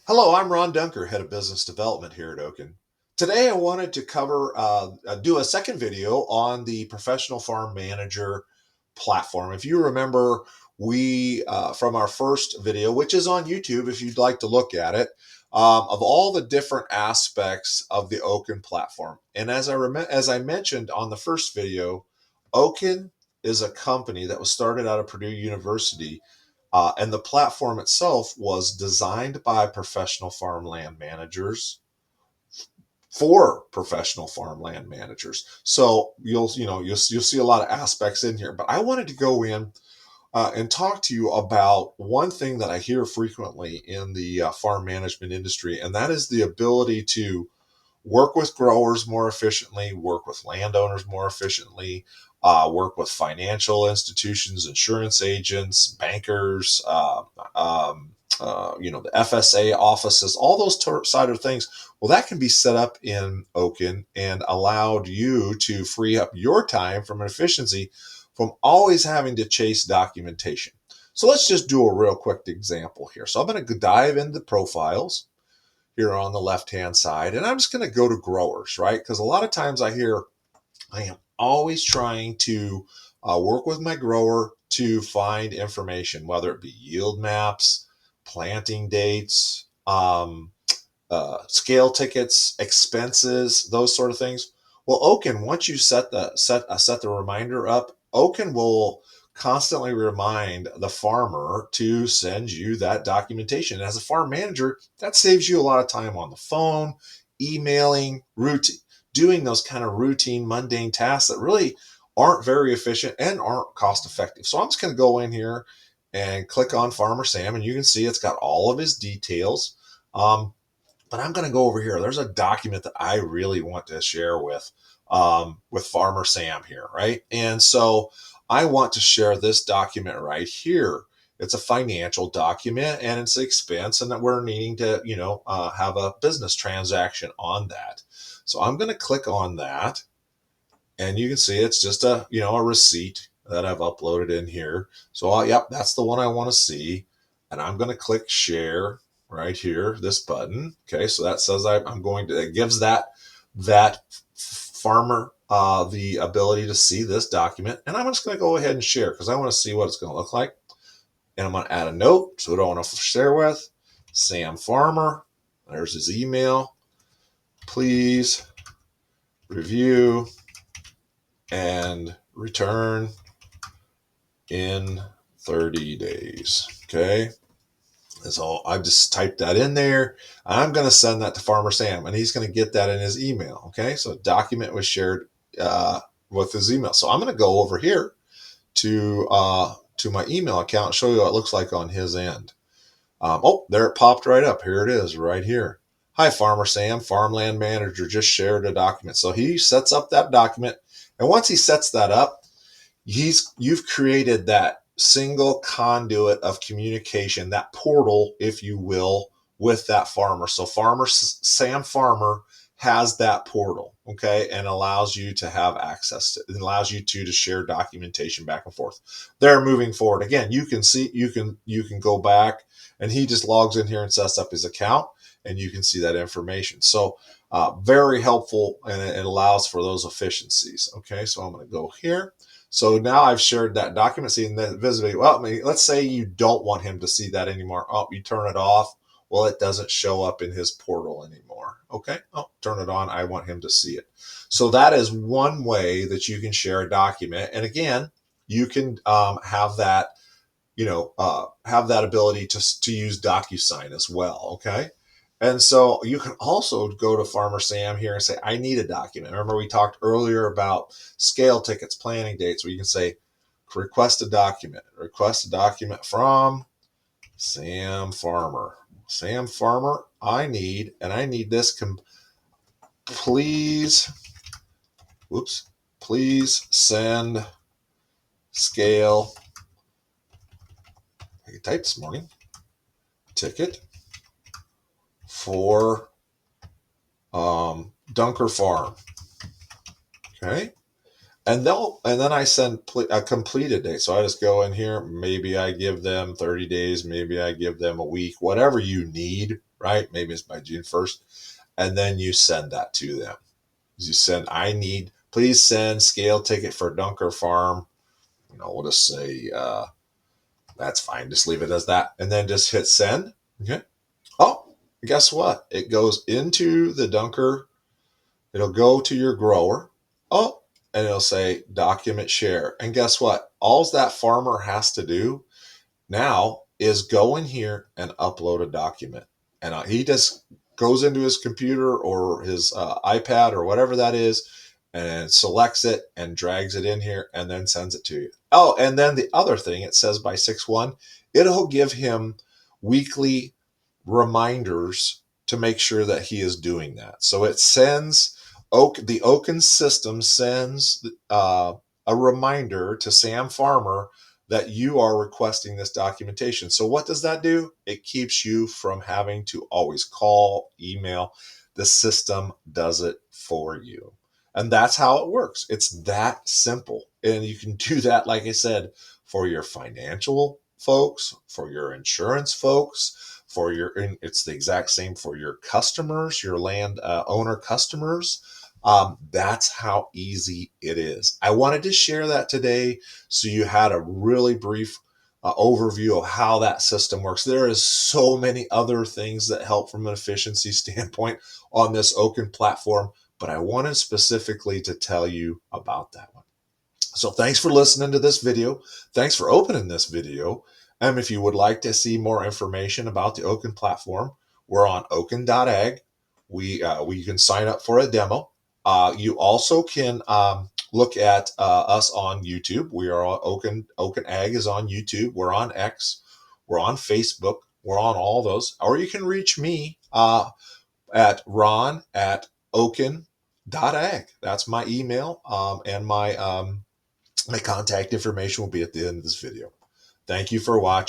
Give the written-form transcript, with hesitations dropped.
Hello, I'm Ron Dunker, Head of Business Development here at Oaken. Today I wanted to do a second video on the Professional Farm Manager platform. If you remember, from our first video, which is on YouTube if you'd like to look at it, of all the different aspects of the Oaken platform. And as I mentioned on the first video, Oaken is a company that was started out of Purdue University, and the platform itself was designed by professional farmland managers for professional farmland managers. So you'll see a lot of aspects in here. But I wanted to go in and talk to you about one thing that I hear frequently in the farm management industry, and that is the ability to work with growers more efficiently, work with landowners more efficiently, work with financial institutions, insurance agents, bankers, the FSA offices, all those side of things. Well, that can be set up in Oaken and allowed you to free up your time from an efficiency from always having to chase documentation. So let's just do a real quick example here. So I'm going to dive into profiles here on the left-hand side, and I'm just going to go to growers, right? Because a lot of times I hear I am always trying to work with my grower to find information, whether it be yield maps, planting dates, scale tickets, expenses, those sort of things. Well, Oaken, once you set the reminder up, Oaken will constantly remind the farmer to send you that documentation. And as a farm manager, that saves you a lot of time on the phone, emailing, doing those kind of routine, mundane tasks that really aren't very efficient and aren't cost effective. So I'm just going to go in here and click on Farmer Sam, and you can see it's got all of his details. But I'm going to go over here. There's a document that I really want to share with Farmer Sam here, right? And so I want to share this document right here. It's a financial document and it's an expense, and that we're needing to, have a business transaction on that. So I'm going to click on that, and you can see it's just a receipt that I've uploaded in here. So yep, that's the one I want to see, and I'm going to click share right here, this button. Okay, so that says I'm going to, it gives that farmer the ability to see this document, and I'm just going to go ahead and share because I want to see what it's going to look like. And I'm going to add a note, so who do I want to share with? Sam Farmer. There's his email. Please review and return in 30 days. Okay. So I just typed that in there. I'm going to send that to Farmer Sam, and he's going to get that in his email. Okay. So document was shared with his email. So I'm going to go over here to my email account and show you what it looks like on his end. There it popped right up. Here it is right here. Hi, Farmer Sam, Farmland Manager just shared a document. So he sets up that document. And once he sets that up, you've created that single conduit of communication, that portal, if you will, with that farmer. So Sam Farmer has that portal, okay, and allows you to have access to it, allows you to share documentation back and forth. They're moving forward. Again, you can go back, and he just logs in here and sets up his account, and you can see that information. So very helpful, and it allows for those efficiencies. Okay, so I'm going to go here. So now I've shared that document, seeing that visibility. Well, let's say you don't want him to see that anymore. You turn it off. Well, it doesn't show up in his portal anymore. Okay. Turn it on. I want him to see it. So that is one way that you can share a document. And again, you can have that, have that ability to use DocuSign as well. Okay. And so you can also go to Farmer Sam here and say, I need a document. Remember, we talked earlier about scale tickets, planning dates, where you can say, request a document from Sam Farmer. Sam Farmer, I need this. Please send scale. I typed this morning. Ticket for Dunker Farm. Okay. And then I send a completed date. So I just go in here. Maybe I give them 30 days. Maybe I give them a week, whatever you need. right? Maybe it's by June 1st. And then you send that to them. You send, please send scale ticket for Dunker Farm. We'll just say, that's fine. Just leave it as that. And then just hit send. Okay. Oh, guess what? It goes into the Dunker. It'll go to your grower. Oh, and it'll say document share. And guess what? All that farmer has to do now is go in here and upload a document. And he just goes into his computer or his iPad or whatever that is and selects it and drags it in here and then sends it to you. Oh, and then the other thing, it says by 6/1, it'll give him weekly reminders to make sure that he is doing that. So it sends the Oaken system sends a reminder to Sam Farmer that you are requesting this documentation. So what does that do? It keeps you from having to always call, email. The system does it for you. And that's how it works. It's that simple. And you can do that, like I said, for your financial folks, for your insurance folks, it's the exact same for your customers, your land owner customers. That's how easy it is. I wanted to share that today so you had a really brief overview of how that system works. There is so many other things that help from an efficiency standpoint on this Oaken platform, but I wanted specifically to tell you about that one. So thanks for listening to this video. Thanks for opening this video. If you would like to see more information about the Oaken platform, we're on oaken.ag. We can sign up for a demo. You also can look at us on YouTube. We are on Oaken Ag is on YouTube. We're on X. We're on Facebook. We're on all those. Or you can reach me at ron@oaken.ag. That's my email, and my contact information will be at the end of this video. Thank you for watching.